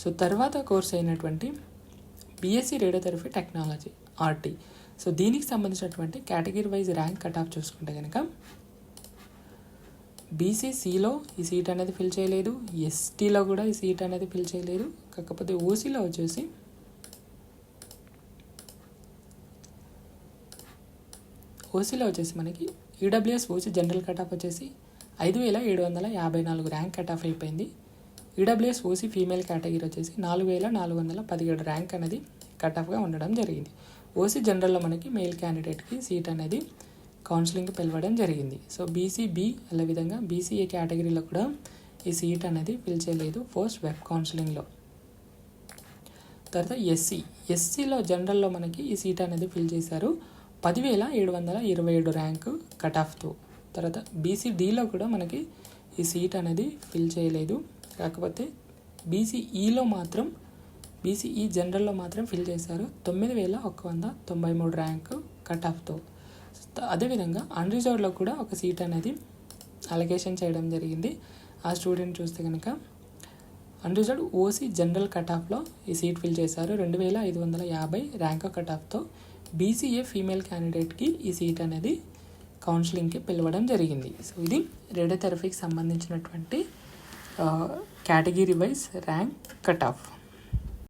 So తర్వాత course అయినటువంటి BSc radiotherapy technology RT. So దీనికి సంబంధించినటువంటి category wise rank cut off చూసుకుంటే కనుక బీసీసీలో ఈ సీట్ అనేది ఫిల్ చేయలేదు, ఎస్టీలో కూడా ఈ సీట్ అనేది ఫిల్ చేయలేదు. కాకపోతే ఓసీలో వచ్చేసి మనకి EWS OC general cut off వచ్చేసి 5,754 ర్యాంక్ కట్ ఆఫ్ అయిపోయింది. ఈడబ్ల్యూఎస్ ఓసీ ఫీమేల్ కేటగిరీ వచ్చేసి 4,417 ర్యాంక్ అనేది కట్ ఆఫ్గా ఉండడం జరిగింది. ఓసీ జనరల్లో మనకి మెయిల్ క్యాండిడేట్కి సీట్ అనేది కౌన్సిలింగ్కి పిలవడం జరిగింది. సో బీసీబీ అదేవిధంగా బీసీఏ కేటగిరీలో కూడా ఈ సీట్ అనేది ఫిల్ చేయలేదు పోస్ట్ వెబ్ కౌన్సిలింగ్లో. తర్వాత ఎస్సీలో జనరల్లో మనకి ఈ సీట్ అనేది ఫిల్ చేశారు 10,727 ర్యాంక్ కట్ ఆఫ్తో. తర్వాత బీసీడీలో కూడా మనకి ఈ సీట్ అనేది ఫిల్ చేయలేదు. కాకపోతే బీసీఈ జనరల్లో మాత్రం ఫిల్ చేశారు 9,193 ర్యాంక్ కట్ ఆఫ్తో. అదేవిధంగా అన్రిజర్వ్డ్లో కూడా ఒక సీట్ అనేది అలొకేషన్ చేయడం జరిగింది. ఆ స్టూడెంట్ చూస్తే కనుక అన్రిజర్వ్డ్ ఓసీ జనరల్ కట్ ఆఫ్లో ఈ సీట్ ఫిల్ చేశారు 2,550 ర్యాంక్ కట్ ఆఫ్తో. బీసీఏ ఫీమేల్ క్యాండిడేట్కి ఈ సీట్ అనేది కౌన్సిలింగ్కి పిలవడం జరిగింది. సో ఇది రేడియోథెరపీకి సంబంధించినటువంటి category wise rank cut of.